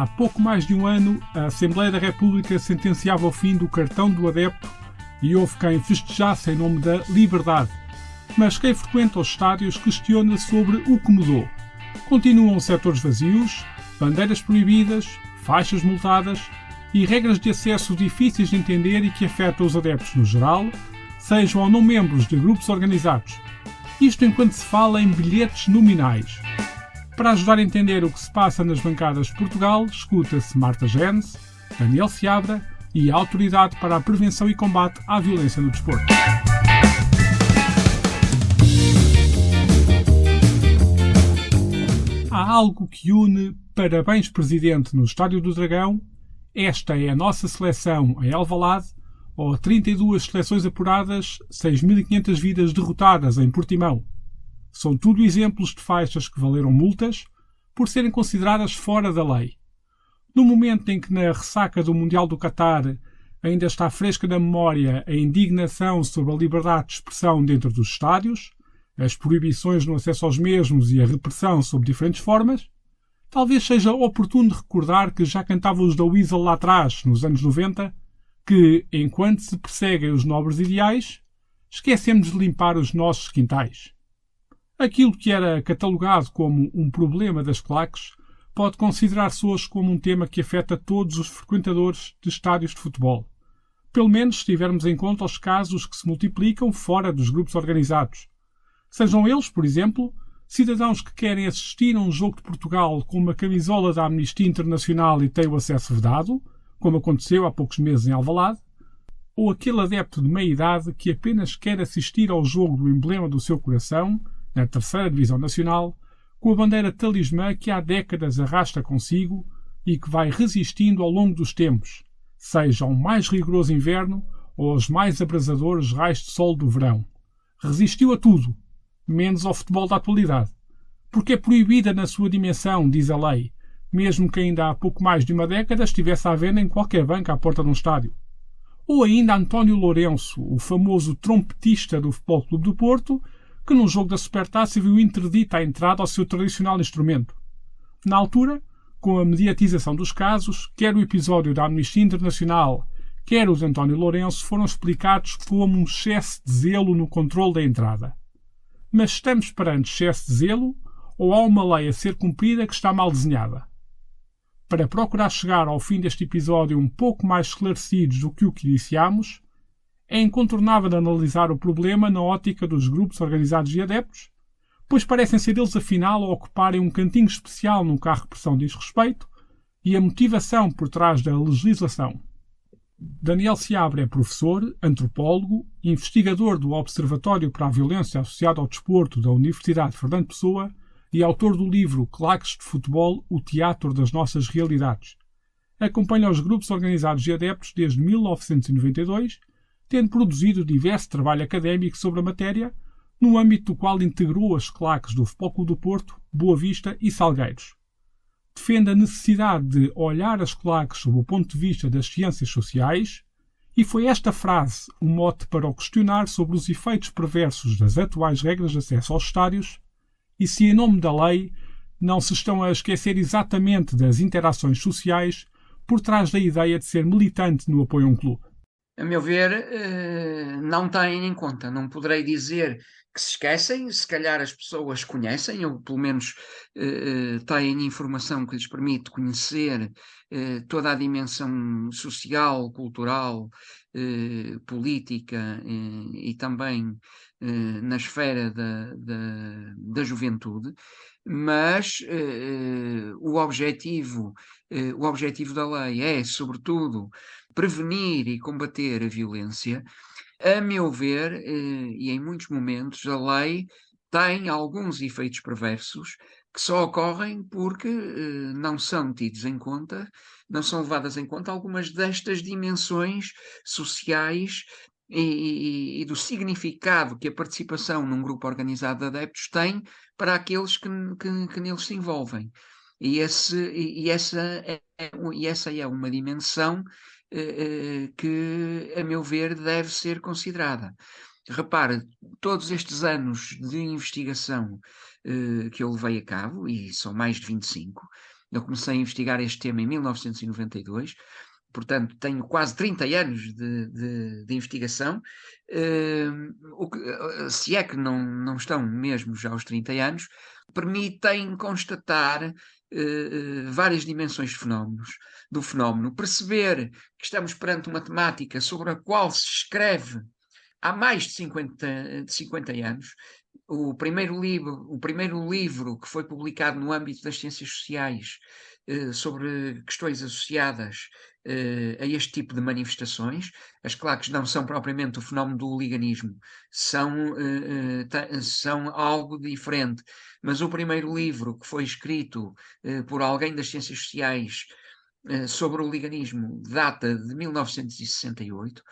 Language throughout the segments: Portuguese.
Há pouco mais de um ano, a Assembleia da República sentenciava o fim do cartão do adepto e houve quem festejasse em nome da liberdade. Mas quem frequenta os estádios questiona sobre o que mudou. Continuam setores vazios, bandeiras proibidas, faixas multadas e regras de acesso difíceis de entender e que afetam os adeptos no geral, sejam ou não membros de grupos organizados. Isto enquanto se fala em bilhetes nominais. Para ajudar a entender o que se passa nas bancadas de Portugal, escuta-se Marta Gens, Daniel Seabra e a Autoridade para a Prevenção e Combate à Violência no Desporto. Há algo que une Parabéns Presidente no Estádio do Dragão, Esta é a Nossa Seleção em Alvalade, ou 32 seleções apuradas, 6.500 vidas derrotadas em Portimão. São tudo exemplos de faixas que valeram multas por serem consideradas fora da lei. No momento em que na ressaca do Mundial do Qatar ainda está fresca na memória a indignação sobre a liberdade de expressão dentro dos estádios, as proibições no acesso aos mesmos e a repressão sob diferentes formas, talvez seja oportuno recordar que já cantavam os da Weasel lá atrás, nos anos 90, que, enquanto se perseguem os nobres ideais, esquecemos de limpar os nossos quintais. Aquilo que era catalogado como um problema das claques pode considerar-se hoje como um tema que afeta todos os frequentadores de estádios de futebol. Pelo menos se tivermos em conta os casos que se multiplicam fora dos grupos organizados. Sejam eles, por exemplo, cidadãos que querem assistir a um jogo de Portugal com uma camisola da Amnistia Internacional e têm o acesso vedado, como aconteceu há poucos meses em Alvalade, ou aquele adepto de meia-idade que apenas quer assistir ao jogo do emblema do seu coração, na terceira divisão nacional, com a bandeira talismã que há décadas arrasta consigo e que vai resistindo ao longo dos tempos, seja ao mais rigoroso inverno ou aos mais abrasadores raios de sol do verão. Resistiu a tudo, menos ao futebol da atualidade, porque é proibida na sua dimensão, diz a lei, mesmo que ainda há pouco mais de uma década estivesse à venda em qualquer banca à porta de um estádio. Ou ainda António Lourenço, o famoso trompetista do Futebol Clube do Porto, que num jogo da Supertaça viu interdita a entrada ao seu tradicional instrumento. Na altura, com a mediatização dos casos, quer o episódio da Amnistia Internacional, quer o de António Lourenço foram explicados como um excesso de zelo no controle da entrada. Mas estamos perante excesso de zelo ou há uma lei a ser cumprida que está mal desenhada? Para procurar chegar ao fim deste episódio um pouco mais esclarecidos do que o que iniciámos, é incontornável analisar o problema na ótica dos grupos organizados e adeptos, pois parecem ser eles afinal a ocuparem um cantinho especial no que à repressão diz respeito e a motivação por trás da legislação. Daniel Seabra é professor, antropólogo, investigador do Observatório para a Violência Associada ao Desporto da Universidade Fernando Pessoa e autor do livro Claques de Futebol, o Teatro das Nossas Realidades. Acompanha os grupos organizados e adeptos desde 1992, tendo produzido diverso trabalho académico sobre a matéria, no âmbito do qual integrou as claques do Futebol Clube do Porto, Boa Vista e Salgueiros. Defende a necessidade de olhar as claques sob o ponto de vista das ciências sociais e foi esta frase um mote para o questionar sobre os efeitos perversos das atuais regras de acesso aos estádios e se, em nome da lei, não se estão a esquecer exatamente das interações sociais por trás da ideia de ser militante no apoio a um clube. A meu ver, não têm em conta. Não poderei dizer que se esquecem, se calhar as pessoas conhecem, ou pelo menos têm informação que lhes permite conhecer toda a dimensão social, cultural, política e também na esfera da juventude, mas o objetivo da lei é, sobretudo, prevenir e combater a violência. A meu ver, e em muitos momentos, a lei tem alguns efeitos perversos que só ocorrem porque não são tidos em conta, não são levadas em conta algumas destas dimensões sociais e do significado que a participação num grupo organizado de adeptos tem para aqueles que neles se envolvem. E essa é uma dimensão que, a meu ver, deve ser considerada. Repara, todos estes anos de investigação que eu levei a cabo, e são mais de 25, Eu comecei a investigar este tema em 1992, portanto tenho quase 30 anos de investigação, se é que não estão mesmo já aos 30 anos, permitem constatar várias dimensões do fenómeno, perceber que estamos perante uma temática sobre a qual se escreve há mais de 50 anos. O primeiro livro que foi publicado no âmbito das ciências sociais sobre questões associadas a este tipo de manifestações. As claques não são propriamente o fenómeno do hooliganismo, são algo diferente. Mas o primeiro livro que foi escrito por alguém das ciências sociais sobre o hooliganismo data de 1968,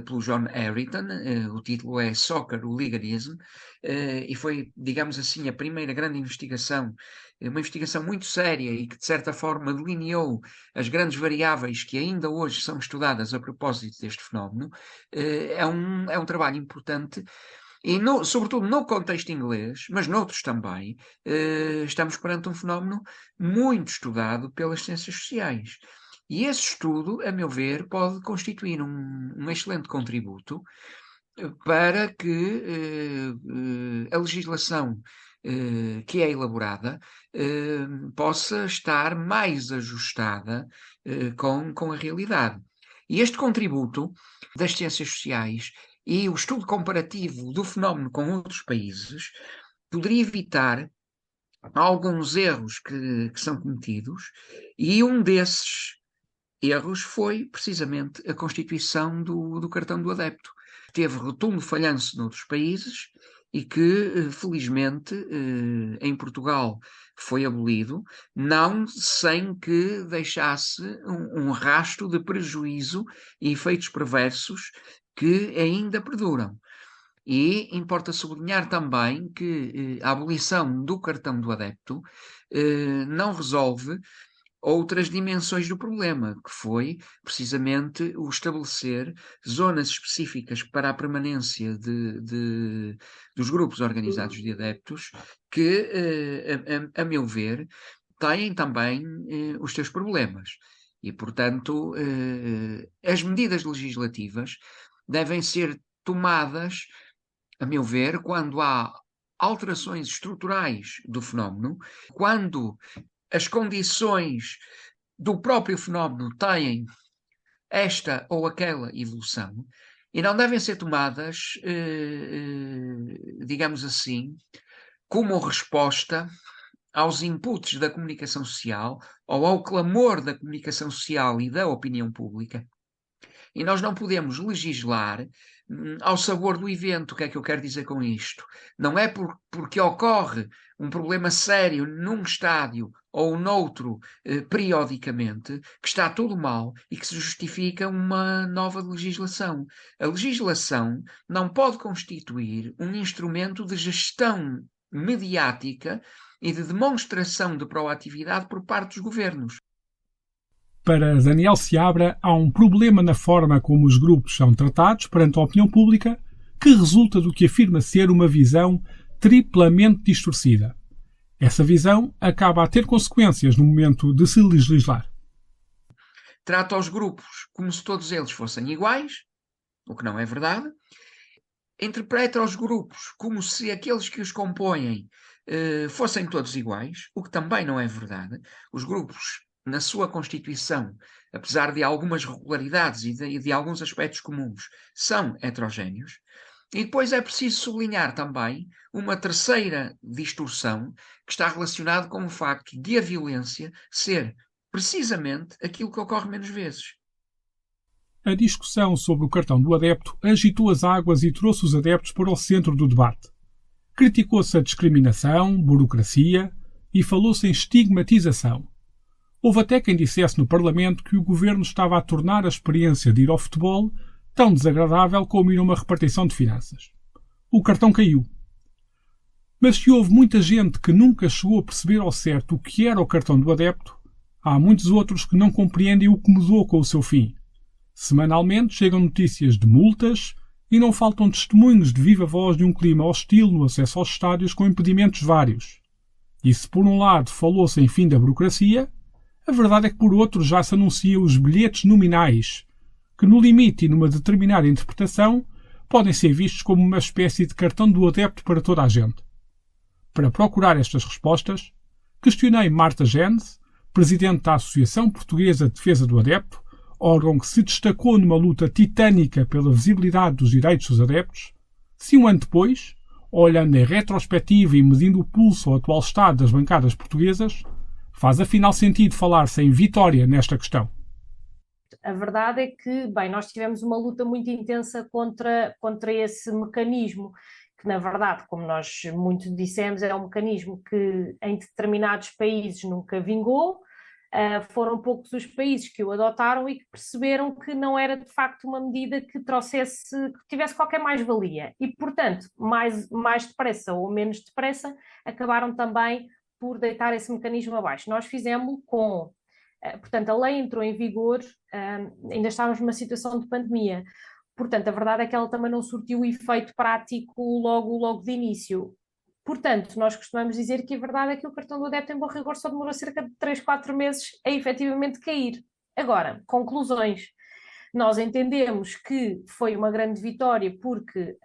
pelo John Harrington. O título é Soccer Hooliganism, e foi, digamos assim, a primeira grande investigação, uma investigação muito séria e que de certa forma delineou as grandes variáveis que ainda hoje são estudadas a propósito deste fenómeno. É um trabalho importante. E, sobretudo no contexto inglês, mas noutros também, estamos perante um fenómeno muito estudado pelas ciências sociais. E esse estudo, a meu ver, pode constituir um excelente contributo para que a legislação que é elaborada possa estar mais ajustada com a realidade. E este contributo das ciências sociais e o estudo comparativo do fenómeno com outros países poderia evitar alguns erros que são cometidos, e um desses erros foi precisamente a constituição do cartão do adepto. Teve rotundo falhanço noutros países e que, felizmente, em Portugal foi abolido, não sem que deixasse um rastro de prejuízo e efeitos perversos que ainda perduram. E importa sublinhar também que a abolição do cartão do adepto não resolve outras dimensões do problema, que foi precisamente o estabelecer zonas específicas para a permanência dos grupos organizados de adeptos que, a meu ver, têm também os seus problemas. E, portanto, as medidas legislativas devem ser tomadas, a meu ver, quando há alterações estruturais do fenómeno, quando as condições do próprio fenómeno têm esta ou aquela evolução, e não devem ser tomadas, digamos assim, como resposta aos inputs da comunicação social ou ao clamor da comunicação social e da opinião pública. E nós não podemos legislar ao sabor do evento. O que é que eu quero dizer com isto? Não é porque ocorre um problema sério num estádio ou noutro periodicamente que está tudo mal e que se justifica uma nova legislação. A legislação não pode constituir um instrumento de gestão mediática e de demonstração de proatividade por parte dos governos. Para Daniel Seabra, há um problema na forma como os grupos são tratados perante a opinião pública, que resulta do que afirma ser uma visão triplamente distorcida. Essa visão acaba a ter consequências no momento de se legislar. Trata os grupos como se todos eles fossem iguais, o que não é verdade. Interpreta os grupos como se aqueles que os compõem fossem todos iguais, o que também não é verdade. Os grupos, na sua constituição, apesar de algumas regularidades e de alguns aspectos comuns, são heterogéneos. E depois é preciso sublinhar também uma terceira distorção que está relacionada com o facto de a violência ser precisamente aquilo que ocorre menos vezes. A discussão sobre o cartão do adepto agitou as águas e trouxe os adeptos para o centro do debate. Criticou-se a discriminação, burocracia e falou-se em estigmatização. Houve até quem dissesse no Parlamento que o governo estava a tornar a experiência de ir ao futebol tão desagradável como ir a uma repartição de finanças. O cartão caiu. Mas se houve muita gente que nunca chegou a perceber ao certo o que era o cartão do adepto, há muitos outros que não compreendem o que mudou com o seu fim. Semanalmente chegam notícias de multas e não faltam testemunhos de viva voz de um clima hostil no acesso aos estádios com impedimentos vários. E se por um lado falou-se em fim da burocracia, a verdade é que por outro já se anunciam os bilhetes nominais, que no limite e numa determinada interpretação podem ser vistos como uma espécie de cartão do adepto para toda a gente. Para procurar estas respostas, questionei Marta Gens, presidente da Associação Portuguesa de Defesa do Adepto, órgão que se destacou numa luta titânica pela visibilidade dos direitos dos adeptos, se um ano depois, olhando em retrospectiva e medindo o pulso ao atual estado das bancadas portuguesas, faz afinal sentido falar-se em vitória nesta questão. A verdade é que, bem, nós tivemos uma luta muito intensa contra esse mecanismo, que na verdade, como nós muito dissemos, é um mecanismo que em determinados países nunca vingou. Foram poucos os países que o adotaram e que perceberam que não era de facto uma medida que tivesse qualquer mais-valia. E, portanto, mais depressa ou menos depressa, acabaram também por deitar esse mecanismo abaixo. Nós fizemos portanto, a lei entrou em vigor, ainda estávamos numa situação de pandemia. Portanto, a verdade é que ela também não surtiu o efeito prático logo de início. Portanto, nós costumamos dizer que a verdade é que o cartão do adepto, em bom rigor, só demorou cerca de 3, 4 meses a efetivamente cair. Agora, conclusões. Nós entendemos que foi uma grande vitória porque,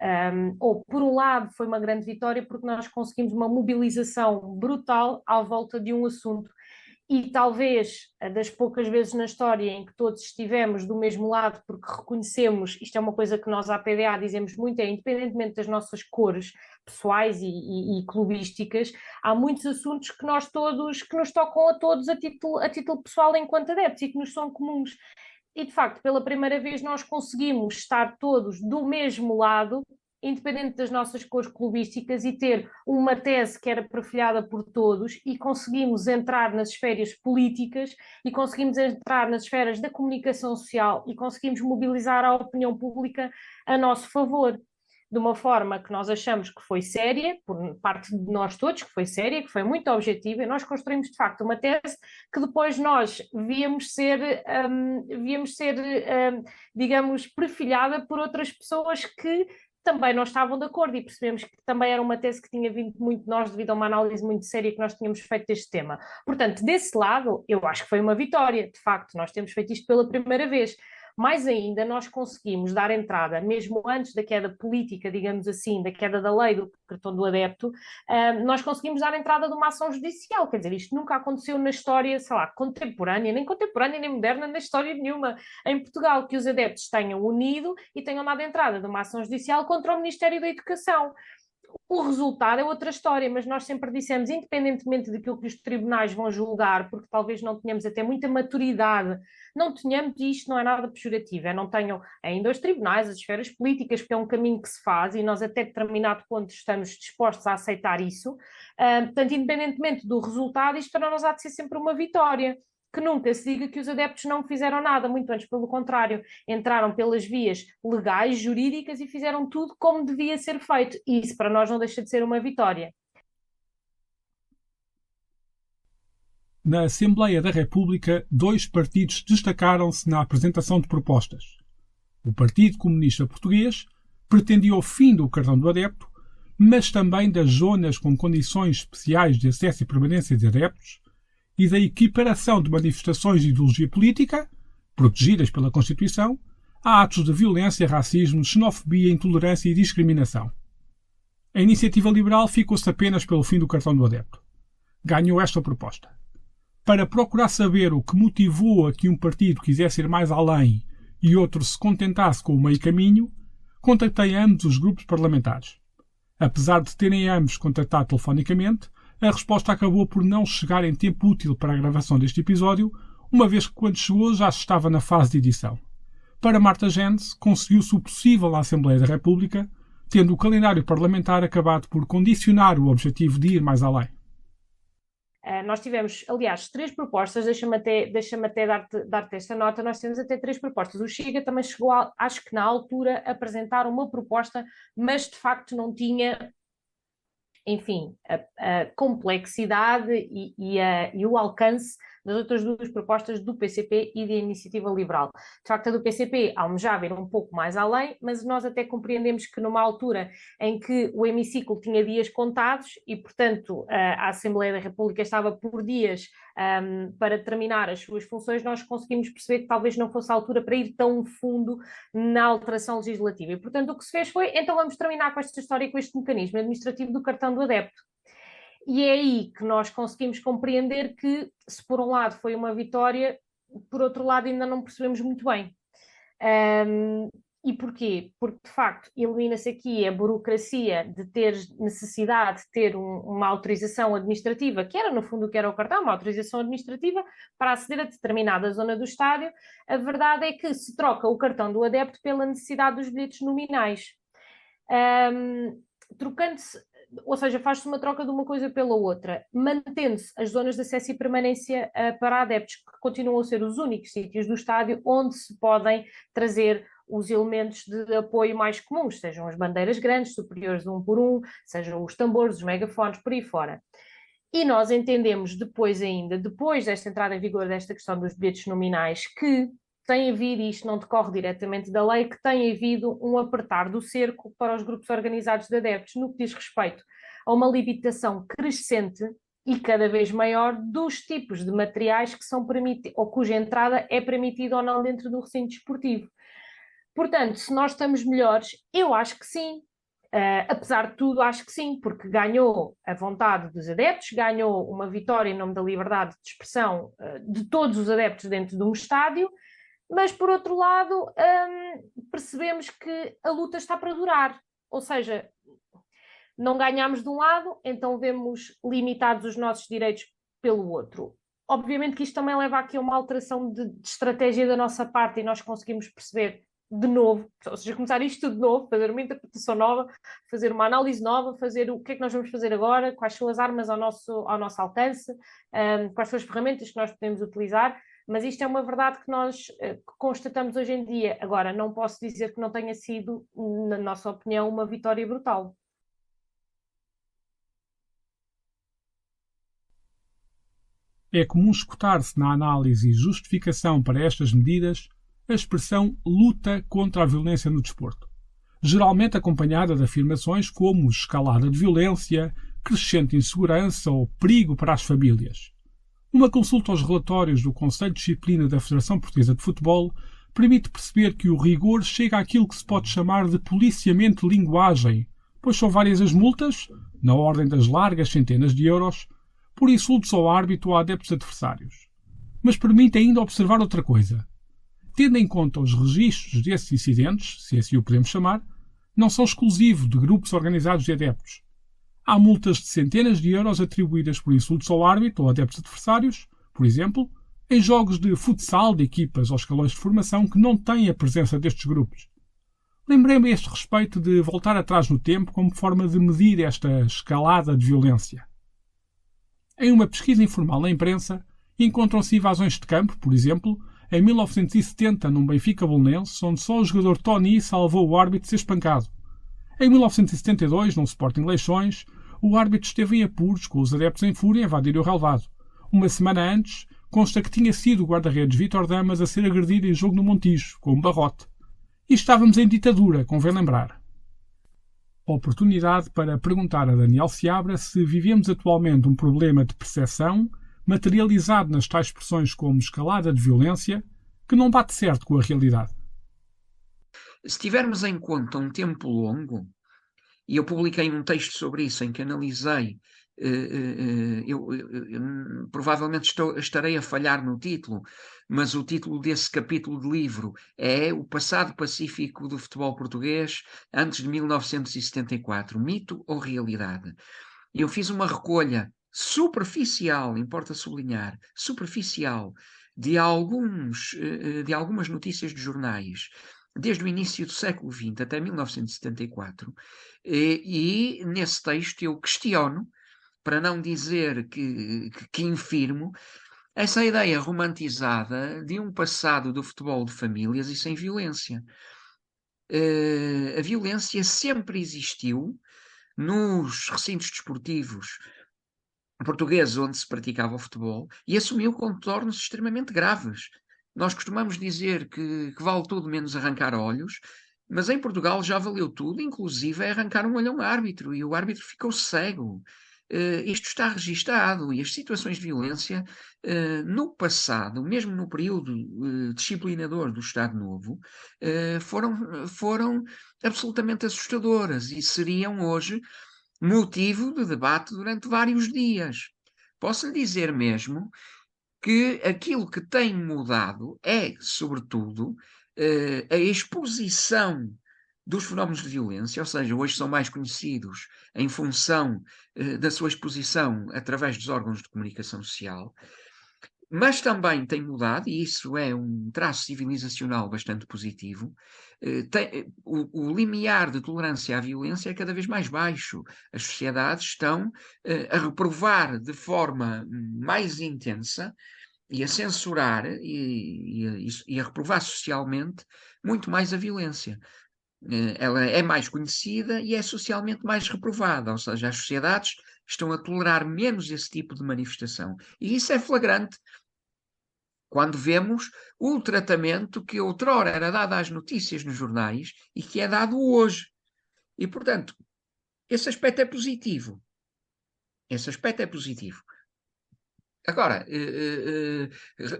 ou por um lado, foi uma grande vitória porque nós conseguimos uma mobilização brutal à volta de um assunto. E talvez das poucas vezes na história em que todos estivemos do mesmo lado, porque reconhecemos, isto é uma coisa que nós à PDA dizemos muito, independentemente das nossas cores pessoais e clubísticas, há muitos assuntos que nos tocam a todos a título pessoal enquanto adeptos e que nos são comuns. E de facto, pela primeira vez nós conseguimos estar todos do mesmo lado, independente das nossas cores clubísticas, e ter uma tese que era partilhada por todos, e conseguimos entrar nas esferas políticas e conseguimos entrar nas esferas da comunicação social e conseguimos mobilizar a opinião pública a nosso favor, de uma forma que nós achamos que foi séria, por parte de nós todos, que foi séria, que foi muito objetiva, e nós construímos de facto uma tese que depois nós víamos ser, digamos, perfilhada por outras pessoas que também não estavam de acordo, e percebemos que também era uma tese que tinha vindo muito de nós devido a uma análise muito séria que nós tínhamos feito deste tema. Portanto, desse lado, eu acho que foi uma vitória, de facto, nós temos feito isto pela primeira vez. Mais ainda, nós conseguimos dar entrada, mesmo antes da queda política, digamos assim, da queda da lei do cartão do adepto, nós conseguimos dar entrada de uma ação judicial. Quer dizer, isto nunca aconteceu na história, sei lá, contemporânea, nem moderna, na história nenhuma em Portugal, que os adeptos tenham unido e tenham dado entrada de uma ação judicial contra o Ministério da Educação. O resultado é outra história, mas nós sempre dissemos, independentemente daquilo que os tribunais vão julgar, porque talvez não tenhamos até muita maturidade, não tenhamos, e isto não é nada pejorativo, não tenham ainda os tribunais, as esferas políticas, porque é um caminho que se faz e nós até determinado ponto estamos dispostos a aceitar isso. Portanto, independentemente do resultado, isto para nós há de ser sempre uma vitória. Que nunca se diga que os adeptos não fizeram nada, muito antes pelo contrário, entraram pelas vias legais, jurídicas e fizeram tudo como devia ser feito. E isso para nós não deixa de ser uma vitória. Na Assembleia da República, 2 partidos destacaram-se na apresentação de propostas. O Partido Comunista Português pretendia o fim do cartão do adepto, mas também das zonas com condições especiais de acesso e permanência de adeptos, e da equiparação de manifestações de ideologia política, protegidas pela Constituição, a atos de violência, racismo, xenofobia, intolerância e discriminação. A iniciativa liberal ficou-se apenas pelo fim do cartão do adepto. Ganhou esta proposta. Para procurar saber o que motivou a que um partido quisesse ir mais além e outro se contentasse com o meio caminho, contactei ambos os grupos parlamentares. Apesar de terem ambos contactado telefonicamente, a resposta acabou por não chegar em tempo útil para a gravação deste episódio, uma vez que quando chegou já se estava na fase de edição. Para Marta Gens, conseguiu-se o possível na Assembleia da República, tendo o calendário parlamentar acabado por condicionar o objetivo de ir mais além. Nós tivemos, aliás, 3 propostas, deixa-me até dar-te esta nota, nós temos até 3 propostas. O Chega também chegou, acho que na altura, a apresentar uma proposta, mas de facto não tinha, enfim, a complexidade e o alcance das outras duas propostas do PCP e da Iniciativa Liberal. De facto, a do PCP almejava ir um pouco mais além, mas nós até compreendemos que numa altura em que o hemiciclo tinha dias contados e, portanto, a Assembleia da República estava por dias para terminar as suas funções, nós conseguimos perceber que talvez não fosse a altura para ir tão fundo na alteração legislativa. E, portanto, o que se fez foi, então vamos terminar com esta história, com este mecanismo administrativo do cartão do adepto. E é aí que nós conseguimos compreender que, se por um lado foi uma vitória, por outro lado ainda não percebemos muito bem. E porquê? Porque, de facto, elimina-se aqui a burocracia de ter necessidade de ter uma autorização administrativa, que era, no fundo, o que era o cartão, uma autorização administrativa para aceder a determinada zona do estádio. A verdade é que se troca o cartão do adepto pela necessidade dos bilhetes nominais. Trocando-se, ou seja, faz-se uma troca de uma coisa pela outra, mantendo-se as zonas de acesso e permanência para adeptos, que continuam a ser os únicos sítios do estádio onde se podem trazer os elementos de apoio mais comuns, sejam as bandeiras grandes, superiores de 1 por 1, sejam os tambores, os megafones, por aí fora. E nós entendemos depois desta entrada em vigor desta questão dos bilhetes nominais, que tem havido, e isto não decorre diretamente da lei, que tem havido um apertar do cerco para os grupos organizados de adeptos no que diz respeito a uma limitação crescente e cada vez maior dos tipos de materiais que são permitidos, ou cuja entrada é permitida ou não dentro do recinto desportivo. Portanto, se nós estamos melhores, eu acho que sim. Apesar de tudo, acho que sim, porque ganhou a vontade dos adeptos, ganhou uma vitória em nome da liberdade de expressão de todos os adeptos dentro de um estádio, mas, por outro lado, percebemos que a luta está para durar. Ou seja, não ganhamos de um lado, então vemos limitados os nossos direitos pelo outro. Obviamente que isto também leva aqui a uma alteração de estratégia da nossa parte e nós conseguimos perceber de novo, ou seja, começar isto tudo de novo, fazer uma interpretação nova, fazer uma análise nova, fazer o que é que nós vamos fazer agora, quais são as armas ao nosso alcance, quais são as ferramentas que nós podemos utilizar, mas isto é uma verdade que nós constatamos hoje em dia. Agora, não posso dizer que não tenha sido, na nossa opinião, uma vitória brutal. É comum escutar-se na análise e justificação para estas medidas a expressão luta contra a violência no desporto, geralmente acompanhada de afirmações como escalada de violência, crescente insegurança ou perigo para as famílias. Uma consulta aos relatórios do Conselho de Disciplina da Federação Portuguesa de Futebol permite perceber que o rigor chega àquilo que se pode chamar de policiamento de linguagem, pois são várias as multas, na ordem das largas centenas de euros, por insultos ao árbitro ou a adeptos adversários. Mas permite ainda observar outra coisa. Tendo em conta os registros desses incidentes, se assim o podemos chamar, não são exclusivos de grupos organizados de adeptos. Há multas de centenas de euros atribuídas por insultos ao árbitro ou adeptos adversários, por exemplo, em jogos de futsal de equipas ou escalões de formação que não têm a presença destes grupos. Lembrei-me a este respeito de voltar atrás no tempo como forma de medir esta escalada de violência. Em uma pesquisa informal na imprensa, encontram-se invasões de campo, por exemplo, em 1970, num Benfica Bolonense, onde só o jogador Tony salvou o árbitro de ser espancado. Em 1972, num Sporting Leixões, o árbitro esteve em apuros, com os adeptos em fúria a invadir o relvado. Uma semana antes, consta que tinha sido o guarda-redes Vítor Damas a ser agredido em jogo no Montijo, com um barrote. E estávamos em ditadura, convém lembrar. Oportunidade para perguntar a Daniel Seabra se vivemos atualmente um problema de percepção materializado nas tais expressões como escalada de violência, que não bate certo com a realidade. Se tivermos em conta um tempo longo, e eu publiquei um texto sobre isso em que analisei, provavelmente estarei a falhar no título, mas o título desse capítulo de livro é O Passado Pacífico do Futebol Português antes de 1974, mito ou realidade? Eu fiz uma recolha superficial, importa sublinhar, superficial, de algumas notícias de jornais, desde o início do século XX até 1974, e nesse texto eu questiono, para não dizer que infirmo, essa ideia romantizada de um passado do futebol de famílias e sem violência. A violência sempre existiu nos recintos desportivos portugueses onde se praticava o futebol e assumiu contornos extremamente graves. Nós costumamos dizer que vale tudo menos arrancar olhos, mas em Portugal já valeu tudo, inclusive arrancar um olho a um árbitro, e o árbitro ficou cego. Isto está registado, e as situações de violência no passado, mesmo no período disciplinador do Estado Novo, foram absolutamente assustadoras e seriam hoje motivo de debate durante vários dias. Posso lhe dizer mesmo que aquilo que tem mudado é, sobretudo, a exposição dos fenómenos de violência, ou seja, hoje são mais conhecidos em função da sua exposição através dos órgãos de comunicação social, mas também tem mudado, e isso é um traço civilizacional bastante positivo, o limiar de tolerância à violência é cada vez mais baixo. As sociedades estão a reprovar de forma mais intensa e a censurar e a reprovar socialmente muito mais a violência. Ela é mais conhecida e é socialmente mais reprovada, ou seja, as sociedades estão a tolerar menos esse tipo de manifestação. E isso é flagrante quando vemos o tratamento que outrora era dado às notícias nos jornais e que é dado hoje. E, portanto, esse aspecto é positivo. Esse aspecto é positivo. Agora,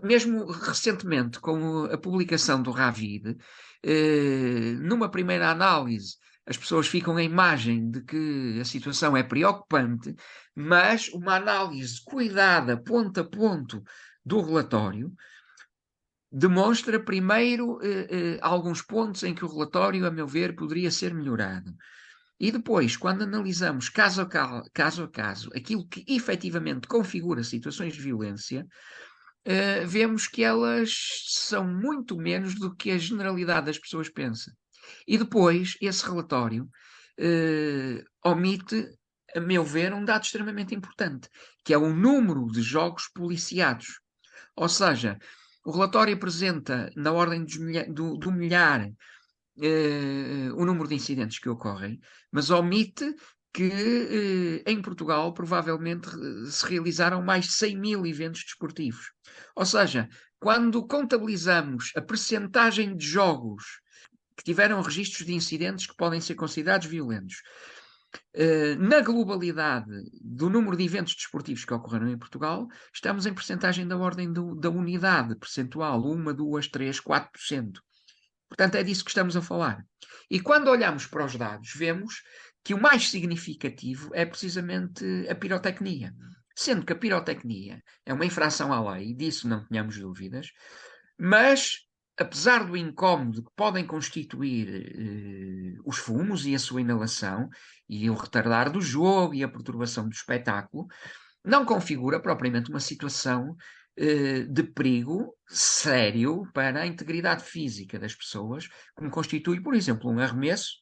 mesmo recentemente, com a publicação do Ravid, numa primeira análise, as pessoas ficam a imagem de que a situação é preocupante, mas uma análise cuidada, ponto a ponto, do relatório, demonstra primeiro alguns pontos em que o relatório, a meu ver, poderia ser melhorado. E depois, quando analisamos caso a caso aquilo que efetivamente configura situações de violência, vemos que elas são muito menos do que a generalidade das pessoas pensa. E depois, esse relatório omite, a meu ver, um dado extremamente importante, que é o número de jogos policiados. Ou seja, o relatório apresenta, na ordem do milhar, o número de incidentes que ocorrem, mas omite que em Portugal provavelmente se realizaram mais de 100 mil eventos desportivos. Ou seja, quando contabilizamos a percentagem de jogos que tiveram registros de incidentes que podem ser considerados violentos, na globalidade do número de eventos desportivos que ocorreram em Portugal, estamos em percentagem da ordem da unidade percentual, 1, 2, 3, 4%. Portanto, é disso que estamos a falar. E quando olhamos para os dados, vemos que o mais significativo é precisamente a pirotecnia. Sendo que a pirotecnia é uma infração à lei, disso não tenhamos dúvidas, mas, apesar do incómodo que podem constituir os fumos e a sua inalação, e o retardar do jogo e a perturbação do espetáculo, não configura propriamente uma situação de perigo sério para a integridade física das pessoas, como constitui, por exemplo, um arremesso,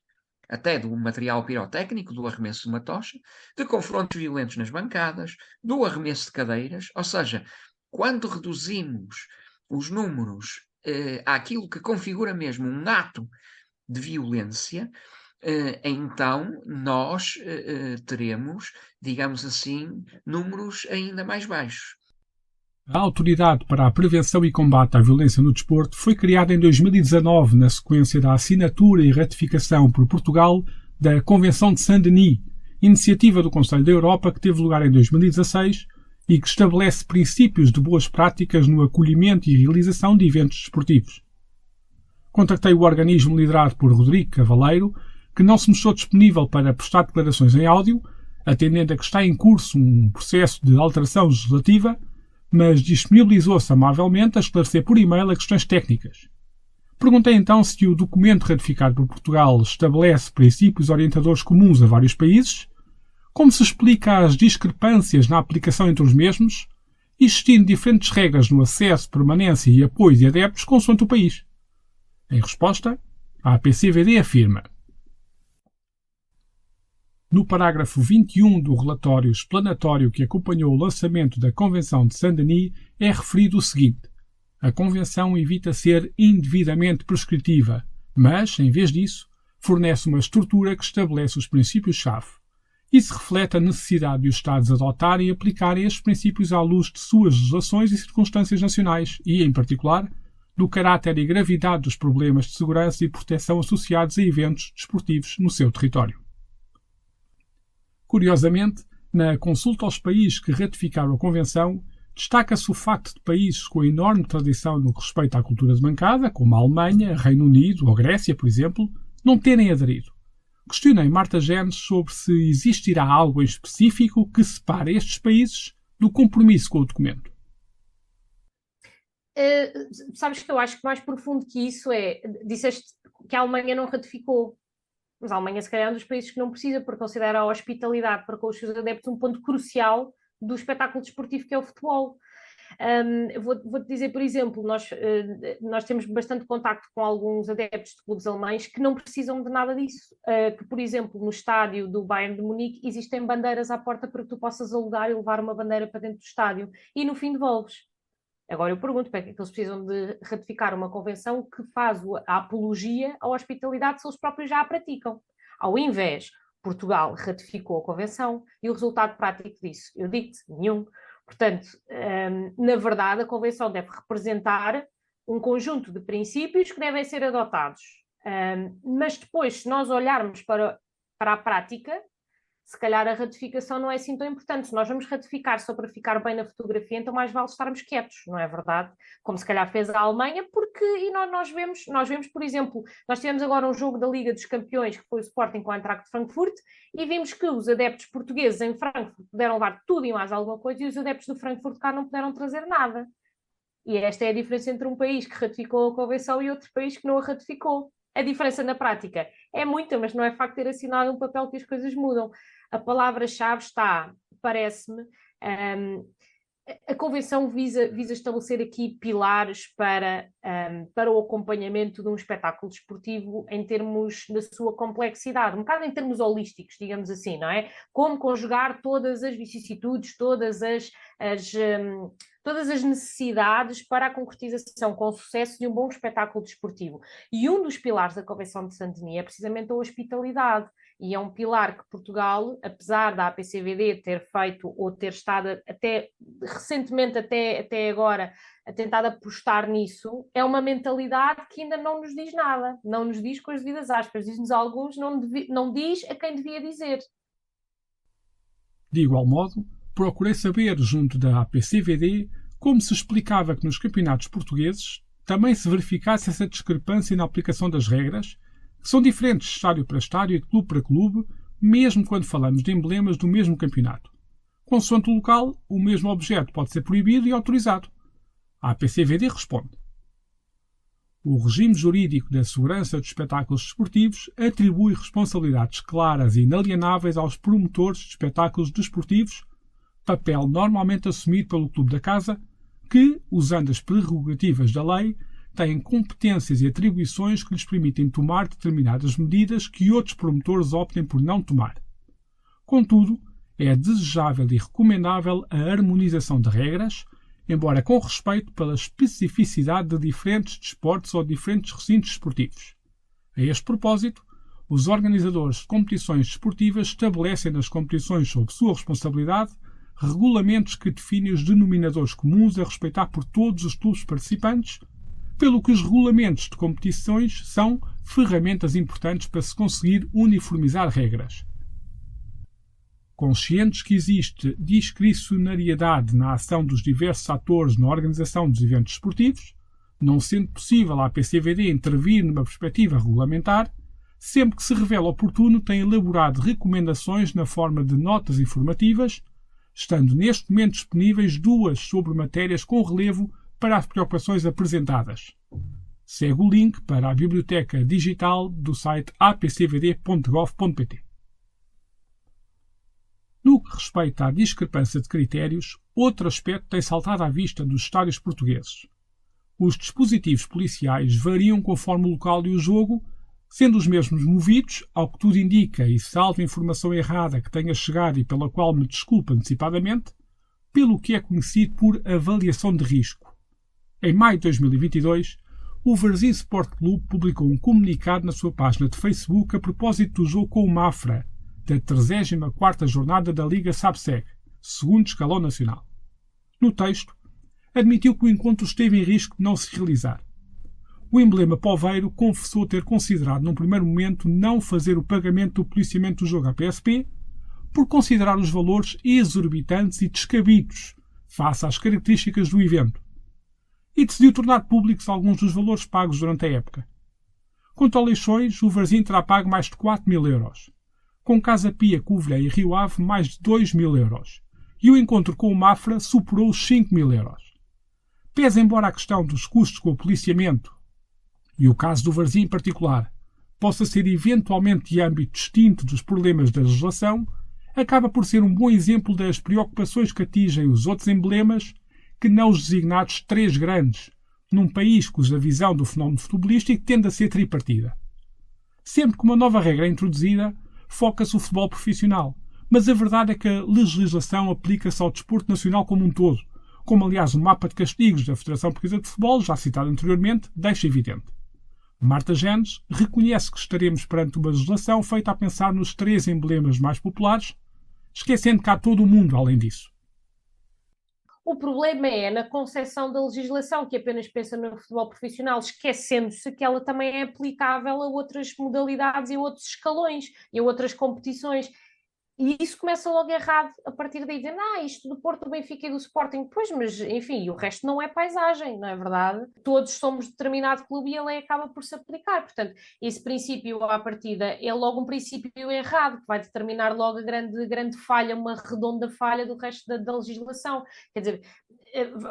até do material pirotécnico, do arremesso de uma tocha, de confrontos violentos nas bancadas, do arremesso de cadeiras. Ou seja, quando reduzimos os números àquilo que configura mesmo um ato de violência, então nós teremos, digamos assim, números ainda mais baixos. A Autoridade para a Prevenção e Combate à Violência no Desporto foi criada em 2019 na sequência da assinatura e ratificação por Portugal da Convenção de Saint-Denis, iniciativa do Conselho da Europa que teve lugar em 2016 e que estabelece princípios de boas práticas no acolhimento e realização de eventos desportivos. Contactei o organismo liderado por Rodrigo Cavaleiro, que não se mostrou disponível para prestar declarações em áudio, atendendo a que está em curso um processo de alteração legislativa, mas disponibilizou-se amavelmente a esclarecer por e-mail as questões técnicas. Perguntei então se o documento ratificado por Portugal estabelece princípios orientadores comuns a vários países, como se explica as discrepâncias na aplicação entre os mesmos, existindo diferentes regras no acesso, permanência e apoio de adeptos consoante o país. Em resposta, a APCVD afirma: no parágrafo 21 do relatório explanatório que acompanhou o lançamento da Convenção de Saint-Denis é referido o seguinte: a Convenção evita ser indevidamente prescritiva, mas, em vez disso, fornece uma estrutura que estabelece os princípios-chave. Isso reflete a necessidade de os Estados adotarem e aplicarem estes princípios à luz de suas legislações e circunstâncias nacionais e, em particular, do caráter e gravidade dos problemas de segurança e proteção associados a eventos desportivos no seu território. Curiosamente, na consulta aos países que ratificaram a Convenção, destaca-se o facto de países com enorme tradição no que respeita à cultura de bancada, como a Alemanha, Reino Unido ou Grécia, por exemplo, não terem aderido. Questionei Marta Genes sobre se existirá algo em específico que separe estes países do compromisso com o documento. Sabes que eu acho que mais profundo que isso disseste que a Alemanha não ratificou, mas a Alemanha se calhar é um dos países que não precisa, porque considera a hospitalidade para com os seus adeptos um ponto crucial do espetáculo desportivo que é o futebol. Vou-te dizer, por exemplo, nós temos bastante contacto com alguns adeptos de clubes alemães que não precisam de nada disso. Que, por exemplo, no estádio do Bayern de Munique existem bandeiras à porta para que tu possas alugar e levar uma bandeira para dentro do estádio e no fim devolves. Agora eu pergunto, para que é que eles precisam de ratificar uma convenção que faz a apologia à hospitalidade se eles próprios já a praticam? Ao invés, Portugal ratificou a convenção e o resultado prático disso, eu digo-te, nenhum. Portanto, na verdade, a Convenção deve representar um conjunto de princípios que devem ser adotados. Mas depois, se nós olharmos para a prática, se calhar a ratificação não é assim tão importante. Se nós vamos ratificar só para ficar bem na fotografia, então mais vale estarmos quietos, não é verdade? Como se calhar fez a Alemanha, porque nós vemos, por exemplo, nós tivemos agora um jogo da Liga dos Campeões, que foi o Sporting com a Eintracht de Frankfurt, e vimos que os adeptos portugueses em Frankfurt puderam levar tudo e mais alguma coisa, e os adeptos do Frankfurt cá não puderam trazer nada. E esta é a diferença entre um país que ratificou a Convenção e outro país que não a ratificou. A diferença na prática é muita, mas não é facto de ter assinado um papel que as coisas mudam. A palavra-chave está, parece-me, a Convenção visa estabelecer aqui pilares para o acompanhamento de um espetáculo desportivo em termos da sua complexidade, um bocado em termos holísticos, digamos assim, não é? Como conjugar todas as vicissitudes, todas as necessidades para a concretização com sucesso de um bom espetáculo desportivo. E um dos pilares da Convenção de Saint-Denis é precisamente a hospitalidade. E é um pilar que Portugal, apesar da APCVD ter feito ou ter estado até recentemente, até agora, a tentar apostar nisso, é uma mentalidade que ainda não nos diz nada. Não nos diz com as devidas aspas. Diz-nos a alguns, não diz a quem devia dizer. De igual modo, procurei saber, junto da APCVD, como se explicava que nos campeonatos portugueses também se verificasse essa discrepância na aplicação das regras, que são diferentes de estádio para estádio e de clube para clube, mesmo quando falamos de emblemas do mesmo campeonato. Consoante o local, o mesmo objeto pode ser proibido e autorizado. A APCVD responde: o regime jurídico da segurança dos espetáculos desportivos atribui responsabilidades claras e inalienáveis aos promotores de espetáculos desportivos, papel normalmente assumido pelo clube da casa, que, usando as prerrogativas da lei, têm competências e atribuições que lhes permitem tomar determinadas medidas que outros promotores optem por não tomar. Contudo, é desejável e recomendável a harmonização de regras, embora com respeito pela especificidade de diferentes desportos ou diferentes recintos desportivos. A este propósito, os organizadores de competições desportivas estabelecem nas competições sob sua responsabilidade regulamentos que definem os denominadores comuns a respeitar por todos os clubes participantes, pelo que os regulamentos de competições são ferramentas importantes para se conseguir uniformizar regras. Conscientes que existe discricionariedade na ação dos diversos atores na organização dos eventos esportivos, não sendo possível a APCVD intervir numa perspectiva regulamentar, sempre que se revela oportuno tem elaborado recomendações na forma de notas informativas, estando neste momento disponíveis 2 sobre matérias com relevo para as preocupações apresentadas. Segue o link para a biblioteca digital do site apcvd.gov.pt. No que respeita à discrepância de critérios, outro aspecto tem saltado à vista dos estádios portugueses. Os dispositivos policiais variam conforme o local e o jogo, sendo os mesmos movidos, ao que tudo indica, e salvo informação errada que tenha chegado e pela qual me desculpo antecipadamente, pelo que é conhecido por avaliação de risco. Em maio de 2022, o Varzim Sport Clube publicou um comunicado na sua página de Facebook a propósito do jogo com o Mafra, da 34ª jornada da Liga SABSEG, segundo escalão nacional. No texto, admitiu que o encontro esteve em risco de não se realizar. O emblema poveiro confessou ter considerado num primeiro momento não fazer o pagamento do policiamento do jogo à PSP por considerar os valores exorbitantes e descabidos face às características do evento, e decidiu tornar públicos alguns dos valores pagos durante a época. Quanto a Leixões, o Varzim terá pago mais de 4.000 euros, com Casa Pia, Covilhã e Rio Ave mais de 2.000 euros, e o encontro com o Mafra superou os 5.000 euros. Pese embora a questão dos custos com o policiamento, e o caso do Varzim em particular, possa ser eventualmente de âmbito distinto dos problemas da legislação, acaba por ser um bom exemplo das preocupações que atingem os outros emblemas que não os designados três grandes, num país cuja visão do fenómeno futebolístico tende a ser tripartida. Sempre que uma nova regra é introduzida, foca-se o futebol profissional, mas a verdade é que a legislação aplica-se ao desporto nacional como um todo, como aliás o mapa de castigos da Federação Portuguesa de Futebol, já citado anteriormente, deixa evidente. Marta Genes reconhece que estaremos perante uma legislação feita a pensar nos três emblemas mais populares, esquecendo que há todo o mundo além disso. O problema é na concepção da legislação, que apenas pensa no futebol profissional, esquecendo-se que ela também é aplicável a outras modalidades e a outros escalões e a outras competições. E isso começa logo errado, a partir daí dizendo, isto do Porto, do Benfica e do Sporting, pois, mas enfim, o resto não é paisagem, não é verdade? Todos somos de determinado clube e a lei acaba por se aplicar. Portanto, esse princípio à partida é logo um princípio errado, que vai determinar logo a grande falha, uma redonda falha do resto da legislação. Quer dizer,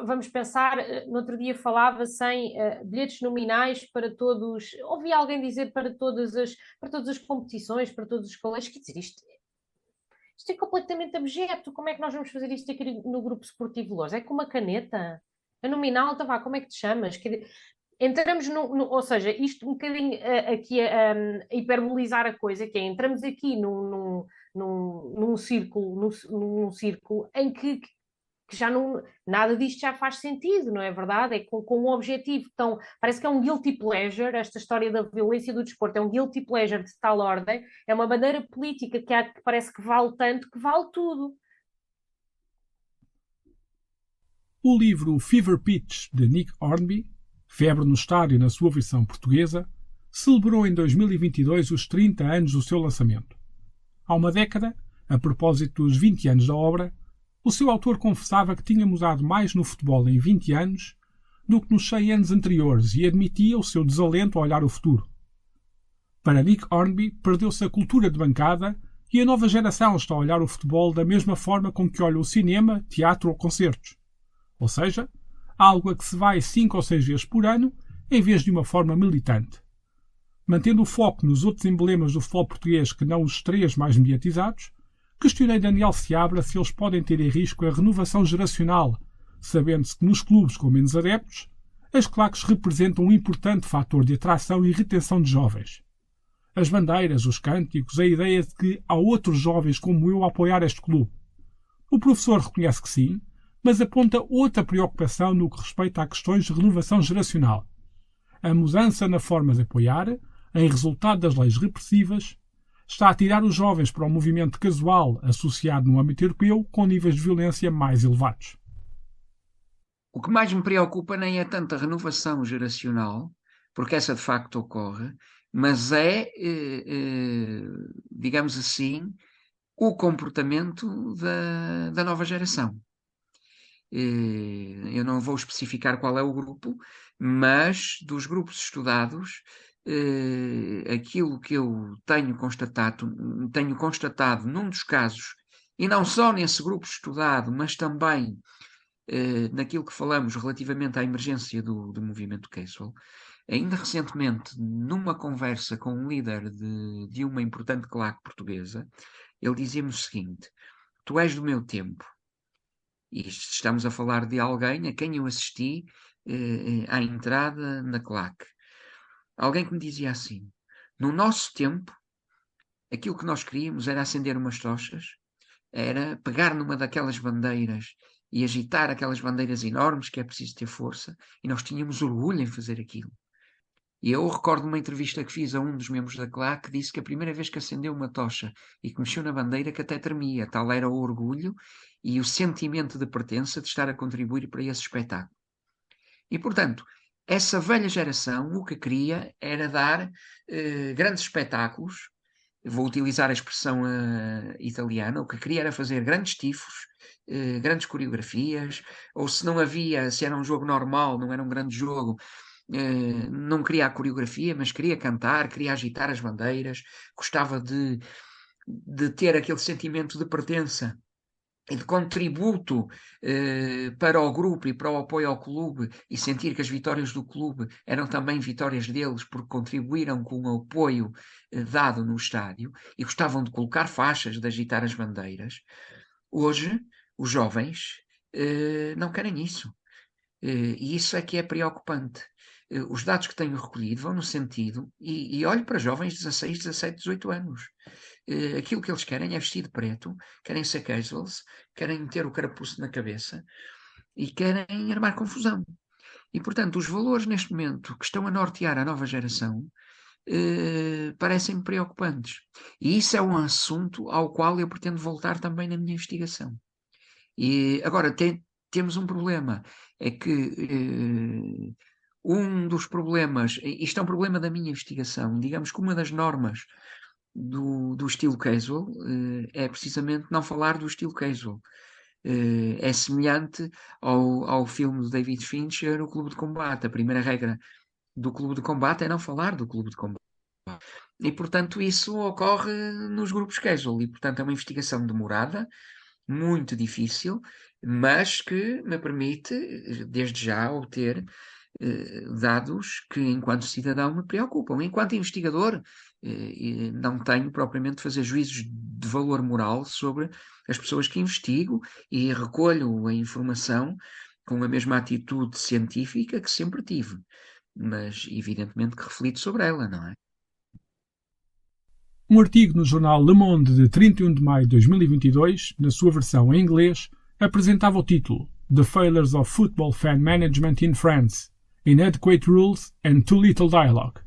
vamos pensar, no outro dia falava-se em bilhetes nominais para todos, ouvi alguém dizer para todas as competições, para todos os colégios, quer dizer, isto é completamente abjeto. Como é que nós vamos fazer isto aqui no Grupo Esportivo Louros? É com uma caneta? A nominal, então vá, como é que te chamas? Entramos ou seja, isto um bocadinho aqui a hiperbolizar a coisa, que é, entramos aqui num círculo em que já não, nada disto já faz sentido, não é verdade? É com um objetivo tão... Parece que é um guilty pleasure, esta história da violência do desporto, é um guilty pleasure de tal ordem, é uma bandeira política que parece que vale tanto, que vale tudo. O livro Fever Pitch, de Nick Hornby, Febre no Estádio na sua versão portuguesa, celebrou em 2022 os 30 anos do seu lançamento. Há uma década, a propósito dos 20 anos da obra, o seu autor confessava que tinha mudado mais no futebol em 20 anos do que nos 100 anos anteriores e admitia o seu desalento a olhar o futuro. Para Nick Hornby, perdeu-se a cultura de bancada e a nova geração está a olhar o futebol da mesma forma com que olha o cinema, teatro ou concertos. Ou seja, algo a que se vai 5 ou 6 vezes por ano, em vez de uma forma militante. Mantendo o foco nos outros emblemas do futebol português que não os três mais mediatizados, questionei Daniel Seabra se eles podem ter em risco a renovação geracional, sabendo-se que nos clubes com menos adeptos, as claques representam um importante fator de atração e retenção de jovens. As bandeiras, os cânticos, a ideia de que há outros jovens como eu a apoiar este clube. O professor reconhece que sim, mas aponta outra preocupação no que respeita a questões de renovação geracional. A mudança na forma de apoiar, em resultado das leis repressivas, está a tirar os jovens para o movimento casual associado no âmbito europeu com níveis de violência mais elevados. O que mais me preocupa nem é tanto a renovação geracional, porque essa de facto ocorre, mas é, digamos assim, o comportamento da nova geração. Eu não vou especificar qual é o grupo, mas dos grupos estudados, aquilo que eu tenho constatado num dos casos, e não só nesse grupo estudado, mas também naquilo que falamos relativamente à emergência do movimento casual, ainda recentemente, numa conversa com um líder de uma importante claque portuguesa, ele dizia-me o seguinte: tu és do meu tempo. E estamos a falar de alguém a quem eu assisti à entrada na claque. Alguém que me dizia assim: no nosso tempo, aquilo que nós queríamos era acender umas tochas, era pegar numa daquelas bandeiras e agitar aquelas bandeiras enormes que é preciso ter força, e nós tínhamos orgulho em fazer aquilo. E eu recordo uma entrevista que fiz a um dos membros da CLAC que disse que a primeira vez que acendeu uma tocha e que mexeu na bandeira que até tremia, tal era o orgulho e o sentimento de pertença de estar a contribuir para esse espetáculo. E, portanto, essa velha geração o que queria era dar grandes espetáculos, vou utilizar a expressão italiana, o que queria era fazer grandes tifos, grandes coreografias, ou se não havia, se era um jogo normal, não era um grande jogo, não queria a coreografia, mas queria cantar, queria agitar as bandeiras, gostava de ter aquele sentimento de pertença e de contributo para o grupo e para o apoio ao clube e sentir que as vitórias do clube eram também vitórias deles porque contribuíram com o apoio dado no estádio e gostavam de colocar faixas, de agitar as bandeiras. Hoje, os jovens não querem isso. E isso é que é preocupante. Os dados que tenho recolhido vão no sentido, e olho para jovens de 16, 17, 18 anos. Aquilo que eles querem é vestir de preto, querem ser casuals, querem ter o carapuço na cabeça e querem armar confusão. E, portanto, os valores neste momento que estão a nortear a nova geração parecem-me preocupantes. E isso é um assunto ao qual eu pretendo voltar também na minha investigação. E agora temos um problema, é que um dos problemas, isto é um problema da minha investigação, digamos que uma das normas do estilo casual é precisamente não falar do estilo casual. É semelhante ao filme do David Fincher, O Clube de Combate. A primeira regra do Clube de Combate é não falar do Clube de Combate. E, portanto, isso ocorre nos grupos casual. E, portanto, é uma investigação demorada, muito difícil, mas que me permite, desde já, obter dados que, enquanto cidadão, me preocupam. Enquanto investigador, não tenho propriamente de fazer juízos de valor moral sobre as pessoas que investigo e recolho a informação com a mesma atitude científica que sempre tive. Mas, evidentemente, que reflito sobre ela, não é? Um artigo no jornal Le Monde de 31 de maio de 2022, na sua versão em inglês, apresentava o título The Failures of Football Fan Management in France, Inadequate Rules and Too Little Dialogue,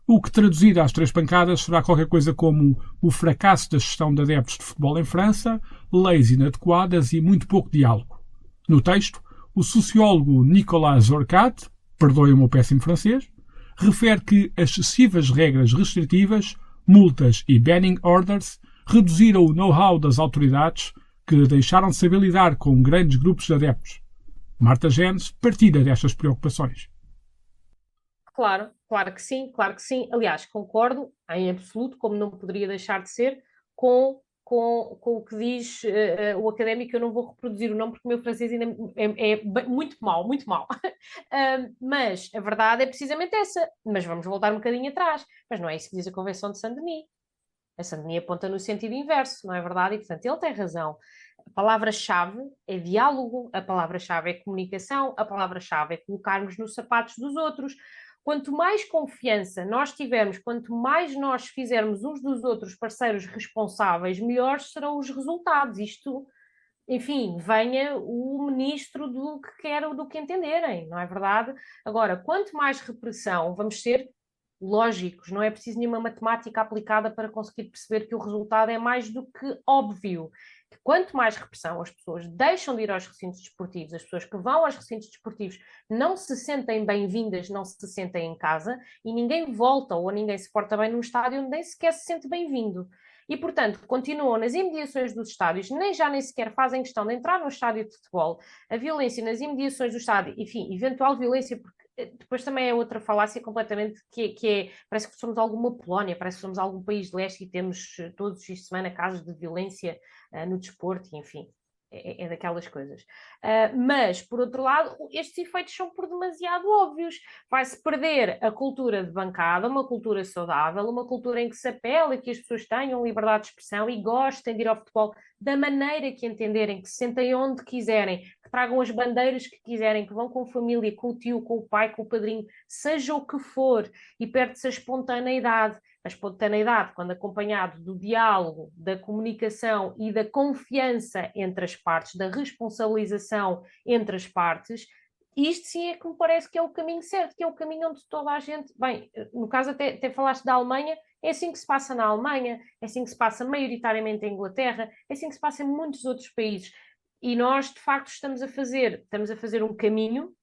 o que traduzido às três pancadas será qualquer coisa como o fracasso da gestão de adeptos de futebol em França, leis inadequadas e muito pouco diálogo. No texto, o sociólogo Nicolas Orcat, perdoem o meu péssimo francês, refere que as excessivas regras restritivas, multas e banning orders reduziram o know-how das autoridades que deixaram de saber lidar com grandes grupos de adeptos. Marta Genes partilha destas preocupações. Claro, claro que sim, claro que sim. Aliás, concordo em absoluto, como não poderia deixar de ser, com o que diz o académico. Eu não vou reproduzir o nome porque o meu francês ainda é muito mau, muito mau. Mas a verdade é precisamente essa. Mas vamos voltar um bocadinho atrás. Mas não é isso que diz a Convenção de Saint-Denis. A Saint-Denis aponta no sentido inverso, não é verdade? E, portanto, ele tem razão. A palavra-chave é diálogo, a palavra-chave é comunicação, a palavra-chave é colocarmos nos sapatos dos outros. Quanto mais confiança nós tivermos, quanto mais nós fizermos uns dos outros parceiros responsáveis, melhores serão os resultados. Isto, enfim, venha o ministro do que quer, do que entenderem, não é verdade? Agora, quanto mais repressão, vamos ser lógicos, não é preciso nenhuma matemática aplicada para conseguir perceber que o resultado é mais do que óbvio. Que quanto mais repressão as pessoas deixam de ir aos recintos desportivos, as pessoas que vão aos recintos desportivos não se sentem bem-vindas, não se sentem em casa e ninguém volta ou ninguém se porta bem num estádio onde nem sequer se sente bem-vindo. E, portanto, continuam nas imediações dos estádios, nem sequer fazem questão de entrar no estádio de futebol. A violência nas imediações do estádio, enfim, eventual violência, porque depois também é outra falácia completamente que é, parece que somos alguma Polónia, parece que somos algum país de leste e temos todos os dias de semana casos de violência no desporto, enfim, é daquelas coisas. Mas, por outro lado, estes efeitos são por demasiado óbvios. Vai-se perder a cultura de bancada, uma cultura saudável, uma cultura em que se apela que as pessoas tenham liberdade de expressão e gostem de ir ao futebol da maneira que entenderem, que se sentem onde quiserem, que tragam as bandeiras que quiserem, que vão com a família, com o tio, com o pai, com o padrinho, seja o que for, e perde-se a espontaneidade. A espontaneidade, quando acompanhado do diálogo, da comunicação e da confiança entre as partes, da responsabilização entre as partes, E isto sim é que me parece que é o caminho certo, que é o caminho onde toda a gente... Bem, no caso até falaste da Alemanha, é assim que se passa na Alemanha, é assim que se passa maioritariamente em Inglaterra, é assim que se passa em muitos outros países. E nós, de facto, estamos a fazer um caminho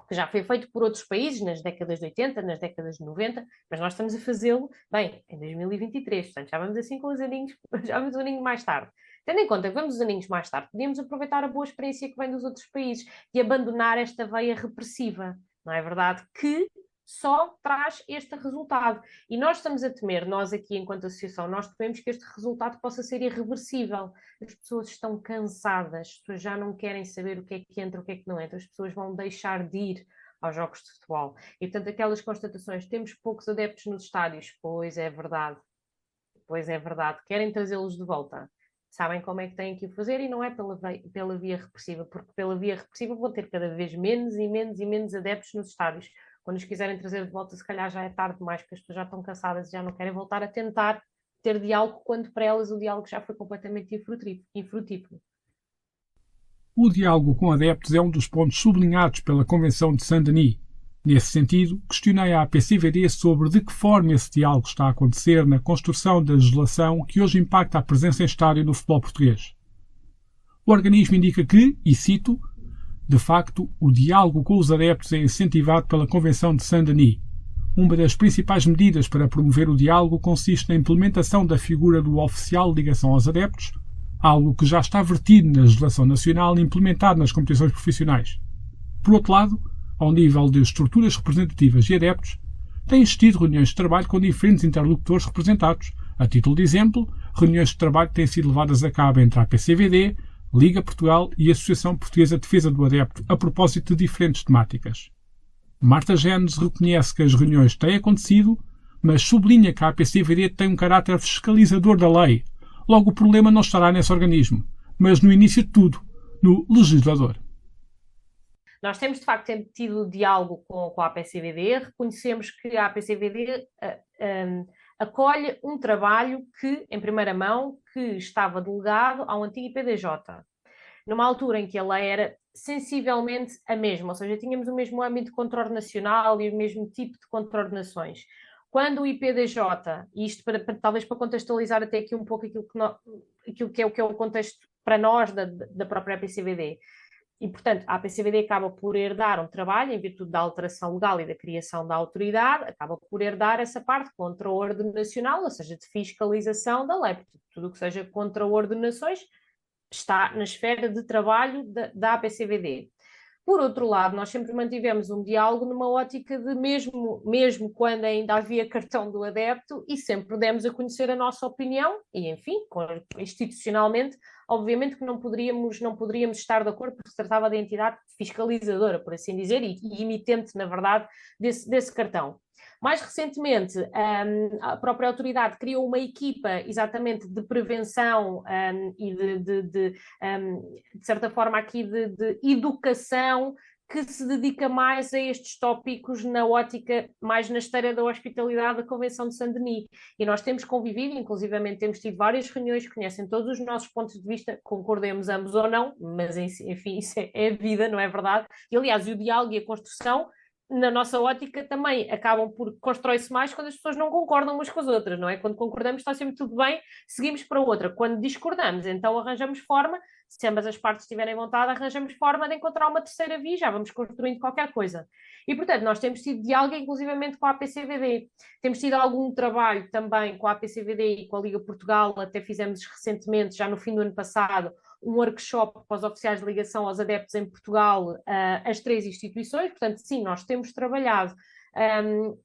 que já foi feito por outros países nas décadas de 80, nas décadas de 90, mas nós estamos a fazê-lo, bem, em 2023, portanto já vamos assim com os aninhos, já vamos um aninho mais tarde. Tendo em conta que vamos uns aninhos mais tarde, podíamos aproveitar a boa experiência que vem dos outros países e abandonar esta veia repressiva, não é verdade? Que só traz este resultado. E nós estamos a temer, nós aqui enquanto associação, nós tememos que este resultado possa ser irreversível. As pessoas estão cansadas, as pessoas já não querem saber o que é que entra, o que é que não entra, as pessoas vão deixar de ir aos jogos de futebol. E portanto aquelas constatações, temos poucos adeptos nos estádios, pois é verdade, querem trazê-los de volta. Sabem como é que têm que o fazer e não é pela via repressiva, porque pela via repressiva vão ter cada vez menos e menos e menos adeptos nos estádios. Quando os quiserem trazer de volta, se calhar já é tarde demais, porque as pessoas já estão cansadas e já não querem voltar a tentar ter diálogo, quando para elas o diálogo já foi completamente infrutífero. O diálogo com adeptos é um dos pontos sublinhados pela Convenção de Saint-Denis. Nesse sentido, questionei a APCVD sobre de que forma esse diálogo está a acontecer na construção da legislação que hoje impacta a presença em estádio no futebol português. O organismo indica que, e cito, de facto, o diálogo com os adeptos é incentivado pela Convenção de Saint-Denis. Uma das principais medidas para promover o diálogo consiste na implementação da figura do oficial de ligação aos adeptos, algo que já está vertido na legislação nacional e implementado nas competições profissionais. Por outro lado, ao nível de estruturas representativas e adeptos, têm existido reuniões de trabalho com diferentes interlocutores representados. A título de exemplo, reuniões de trabalho têm sido levadas a cabo entre a APCVD, Liga Portugal e a Associação Portuguesa de Defesa do Adepto a propósito de diferentes temáticas. Marta Genes reconhece que as reuniões têm acontecido, mas sublinha que a APCVD tem um caráter fiscalizador da lei. Logo, o problema não estará nesse organismo, mas no início de tudo, no legislador. Nós temos, de facto, tido diálogo com a APCVD, reconhecemos que a APCVD acolhe um trabalho que, em primeira mão, que estava delegado ao antigo IPDJ, numa altura em que a lei era sensivelmente a mesma, ou seja, tínhamos o mesmo âmbito de contraordenacional e o mesmo tipo de contraordenações. Quando o IPDJ, e isto talvez para contextualizar até aqui um pouco aquilo que é o contexto para nós da própria APCVD, e, portanto, a APCVD acaba por herdar um trabalho, em virtude da alteração legal e da criação da autoridade, acaba por herdar essa parte contra-ordenacional, ou seja, de fiscalização da lei. Portanto, tudo o que seja contra-ordenações está na esfera de trabalho da APCVD. Por outro lado, nós sempre mantivemos um diálogo numa ótica de mesmo quando ainda havia cartão do adepto, e sempre demos a conhecer a nossa opinião, e enfim, institucionalmente, obviamente que não poderíamos estar de acordo, porque se tratava de entidade fiscalizadora, por assim dizer, e emitente, na verdade, desse cartão. Mais recentemente, a própria autoridade criou uma equipa exatamente de prevenção e de certa forma aqui de educação, que se dedica mais a estes tópicos na ótica, mais na esteira da hospitalidade da Convenção de Saint-Denis. E nós temos convivido, inclusivamente temos tido várias reuniões que conhecem todos os nossos pontos de vista, concordemos ambos ou não, mas enfim, isso é a vida, não é verdade? E aliás, o diálogo e a construção, na nossa ótica, também acabam por constrói-se mais quando as pessoas não concordam umas com as outras, não é? Quando concordamos está sempre tudo bem, seguimos para outra. Quando discordamos, então arranjamos forma, se ambas as partes tiverem vontade, arranjamos forma de encontrar uma terceira via, já vamos construindo qualquer coisa. E, portanto, nós temos tido diálogo, inclusivamente, com a APCVD. Temos tido algum trabalho também com a APCVD e com a Liga Portugal, até fizemos recentemente, já no fim do ano passado, um workshop para os oficiais de ligação aos adeptos em Portugal, as 3 instituições. Portanto, sim, nós temos trabalhado.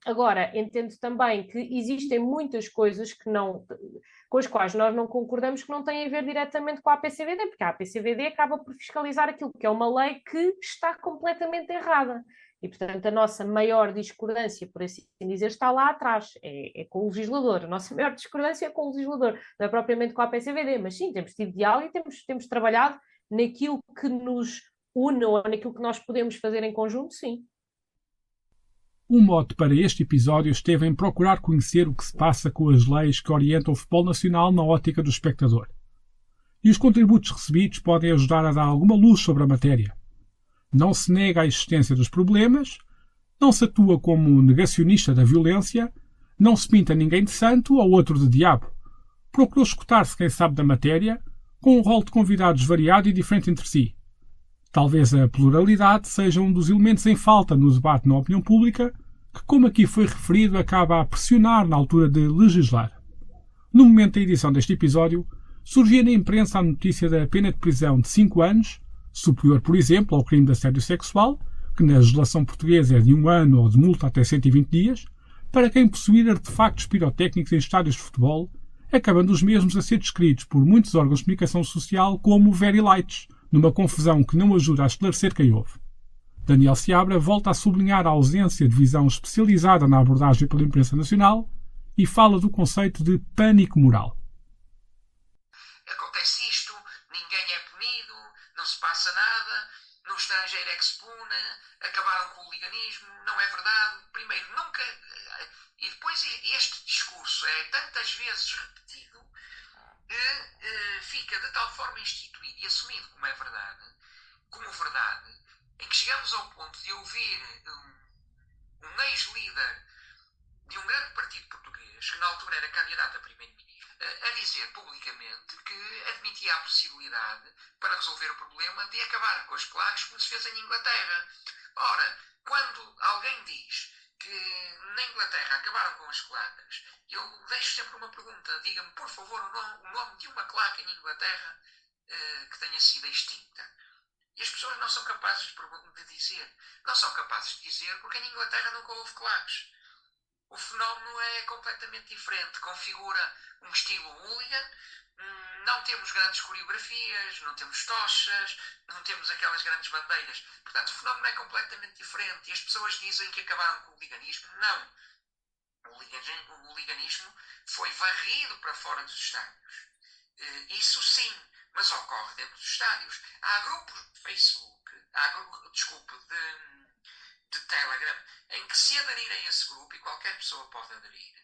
Agora, entendo também que existem muitas coisas com as quais nós não concordamos, que não têm a ver diretamente com a APCVD, porque a APCVD acaba por fiscalizar aquilo que é uma lei que está completamente errada. E, portanto, a nossa maior discordância, por assim dizer, está lá atrás, é com o legislador. A nossa maior discordância é com o legislador, não é propriamente com a APCVD, mas sim, temos tido diálogo e temos trabalhado naquilo que nos une ou naquilo que nós podemos fazer em conjunto, sim. O mote para este episódio esteve em procurar conhecer o que se passa com as leis que orientam o futebol nacional na ótica do espectador. E os contributos recebidos podem ajudar a dar alguma luz sobre a matéria. Não se nega a existência dos problemas, não se atua como negacionista da violência, não se pinta ninguém de santo ou outro de diabo. Procurou escutar-se quem sabe da matéria, com um rol de convidados variado e diferente entre si. Talvez a pluralidade seja um dos elementos em falta no debate na opinião pública, que, como aqui foi referido, acaba a pressionar na altura de legislar. No momento da edição deste episódio, surgia na imprensa a notícia da pena de prisão de 5 anos, superior, por exemplo, ao crime de assédio sexual, que na legislação portuguesa é de 1 ano ou de multa até 120 dias, para quem possuir artefactos pirotécnicos em estádios de futebol, acabando os mesmos a ser descritos por muitos órgãos de comunicação social como very lights, numa confusão que não ajuda a esclarecer quem houve. Daniel Seabra volta a sublinhar a ausência de visão especializada na abordagem pela imprensa nacional e fala do conceito de pânico moral. Acontece isto, ninguém é punido, não se passa nada, no estrangeiro é que se pune, acabaram com o hooliganismo, não é verdade. Primeiro, nunca... E depois este discurso é tantas vezes repetido que fica de tal forma instituído e assumido como é verdade, em que chegamos ao ponto de ouvir um ex-líder de um grande partido português, que na altura era candidato a primeiro-ministro, a dizer publicamente que admitia a possibilidade, para resolver o problema, de acabar com as claques como se fez em Inglaterra. Ora, quando alguém diz que na Inglaterra acabaram com as claques, eu deixo sempre uma pergunta: diga-me, por favor, o nome de uma claque em Inglaterra que tenha sido extinta. E as pessoas não são capazes de dizer. Não são capazes de dizer porque em Inglaterra nunca houve claques. O fenómeno é completamente diferente. Configura um estilo hooligan. Não temos grandes coreografias, não temos tochas, não temos aquelas grandes bandeiras. Portanto, o fenómeno é completamente diferente. E as pessoas dizem que acabaram com o hooliganismo. Não. O hooliganismo foi varrido para fora dos estádios. Isso sim, mas ocorre dentro dos estádios. Há grupos de Facebook, de Telegram, em que se aderir a esse grupo, e qualquer pessoa pode aderir,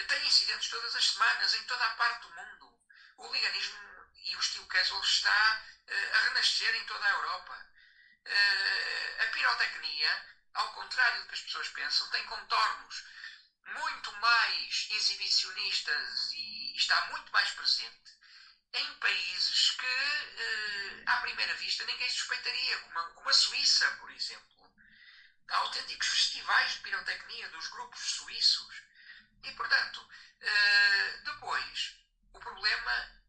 tem incidentes todas as semanas, em toda a parte do mundo. O hooliganismo e o estilo casual está a renascer em toda a Europa. A pirotecnia, ao contrário do que as pessoas pensam, tem contornos muito mais exibicionistas e está muito mais presente em países que, à primeira vista, ninguém suspeitaria, como a Suíça, por exemplo. Há autênticos festivais de pirotecnia dos grupos suíços. E, portanto, depois, o problema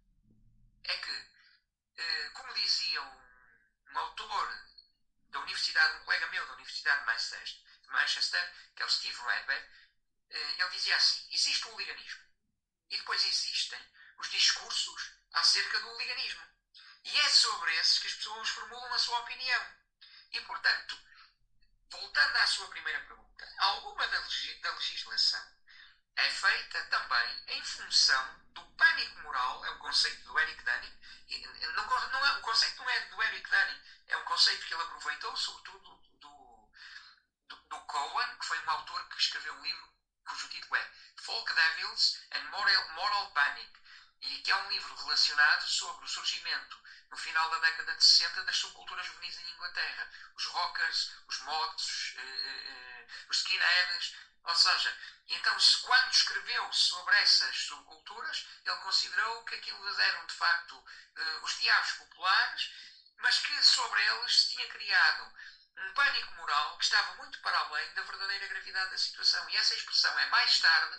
é que, como dizia um autor da universidade, um colega meu da Universidade de Manchester, que é o Steve Redbird, ele dizia assim: existe o hooliganismo e depois existem os discursos acerca do hooliganismo. E é sobre esses que as pessoas formulam a sua opinião. E, portanto, voltando à sua primeira pergunta, alguma da legislação é feita também em função do pânico moral, é um conceito do Eric Dunning, o conceito não é do Eric Dunning, é um conceito que ele aproveitou, sobretudo do Cohen, que foi um autor que escreveu um livro cujo título é Folk Devils and Moral Panic, e que é um livro relacionado sobre o surgimento, no final da década de 60, das subculturas juvenis em Inglaterra. Os rockers, os mods, os skinheads. Ou seja, então, quando escreveu sobre essas subculturas, ele considerou que aquilo eram, de facto, os diabos populares, mas que sobre eles se tinha criado um pânico moral que estava muito para além da verdadeira gravidade da situação. E essa expressão é mais tarde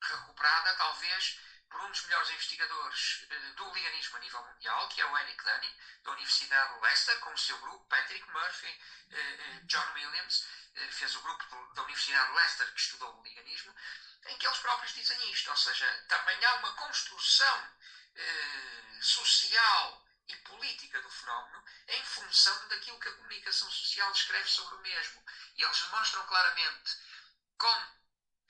recuperada, talvez, por um dos melhores investigadores do hooliganismo a nível mundial, que é o Eric Dunning, da Universidade de Leicester, com o seu grupo, Patrick Murphy, John Williams, fez o grupo da Universidade de Leicester que estudou o hooliganismo, em que eles próprios dizem isto, ou seja, também há uma construção social e política do fenómeno em função daquilo que a comunicação social escreve sobre o mesmo. E eles demonstram claramente, com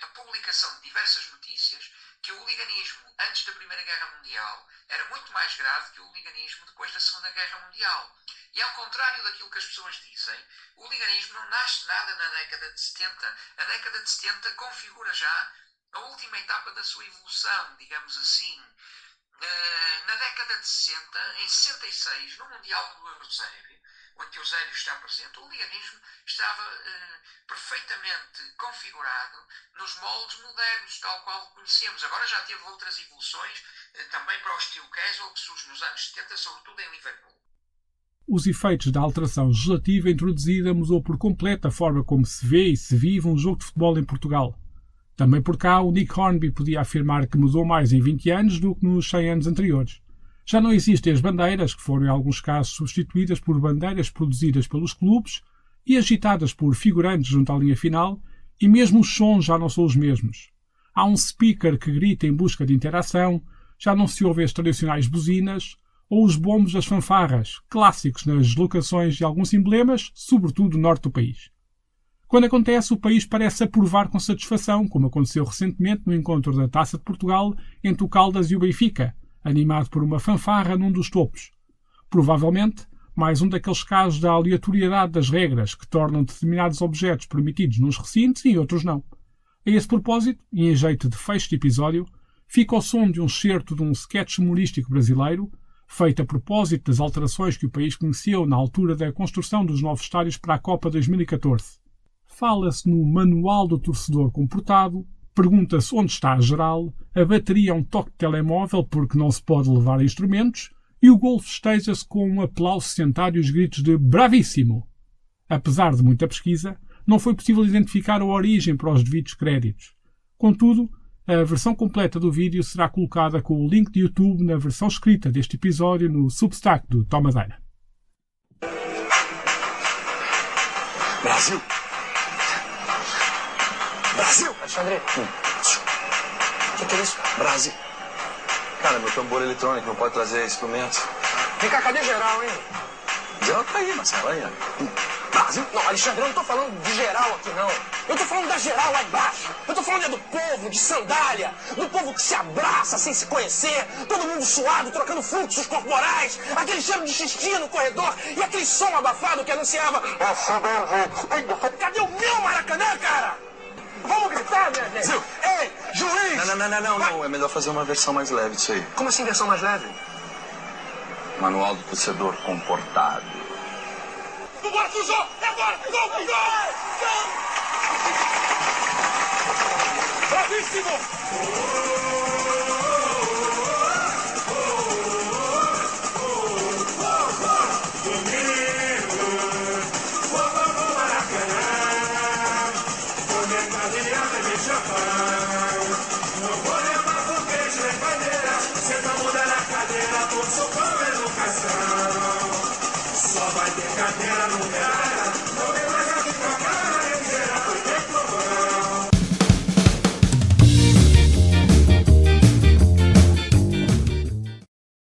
a publicação de diversas notícias, que o hooliganismo antes da Primeira Guerra Mundial era muito mais grave que o hooliganismo depois da Segunda Guerra Mundial. E ao contrário daquilo que as pessoas dizem, o hooliganismo não nasce nada na década de 70. A década de 70 configura já a última etapa da sua evolução, digamos assim. Na década de 60, em 66, no Mundial do Eusébio, em que o Eusébio está presente, o liganismo estava perfeitamente configurado nos moldes modernos, tal qual conhecemos. Agora já teve outras evoluções, também para o estilo casual, que surge nos anos 70, sobretudo em Liverpool. Os efeitos da alteração legislativa introduzida mudou por completo a forma como se vê e se vive um jogo de futebol em Portugal. Também por cá, o Nick Hornby podia afirmar que mudou mais em 20 anos do que nos 100 anos anteriores. Já não existem as bandeiras, que foram em alguns casos substituídas por bandeiras produzidas pelos clubes e agitadas por figurantes junto à linha final, e mesmo os sons já não são os mesmos. Há um speaker que grita em busca de interação, já não se ouvem as tradicionais buzinas, ou os bombos das fanfarras, clássicos nas deslocações de alguns emblemas, sobretudo no norte do país. Quando acontece, o país parece aprovar com satisfação, como aconteceu recentemente no encontro da Taça de Portugal entre o Caldas e o Benfica, animado por uma fanfarra num dos topos. Provavelmente, mais um daqueles casos da aleatoriedade das regras que tornam determinados objetos permitidos nos recintos e outros não. A esse propósito, e em jeito de fecho de episódio, fica o som de um excerto de um sketch humorístico brasileiro, feito a propósito das alterações que o país conheceu na altura da construção dos novos estádios para a Copa 2014. Fala-se no Manual do Torcedor Comportado, pergunta-se onde está a geral, a bateria é um toque de telemóvel porque não se pode levar instrumentos, e o gol festeja-se com um aplauso sentado e os gritos de "Bravíssimo!". Apesar de muita pesquisa, não foi possível identificar a origem para os devidos créditos. Contudo, a versão completa do vídeo será colocada com o link de YouTube na versão escrita deste episódio no Substack do Tom Madeira. Brasil! Brasil! Alexandre, o que é isso? Brasil! Cara, meu tambor eletrônico não pode trazer instrumentos. Vem cá, cadê geral, hein? Geral tá aí, Marcelo, aí, ó. Brasil! Não, Alexandre, eu não tô falando de geral aqui, não. Eu tô falando da geral lá embaixo. Eu tô falando do povo, de sandália, do povo que se abraça sem se conhecer, todo mundo suado, trocando fluxos corporais, aquele cheiro de xixi no corredor e aquele som abafado que anunciava... Cadê o meu Maracanã, cara? Vamos gritar, minha gente! Brasil! Ei, juiz! Não, é melhor fazer uma versão mais leve disso aí. Como assim, versão mais leve? Manual do Torcedor Comportado. Vambora, Fujô! É agora! Gol, gol, gol! Bravíssimo! Só vai ter cadeira no lugar.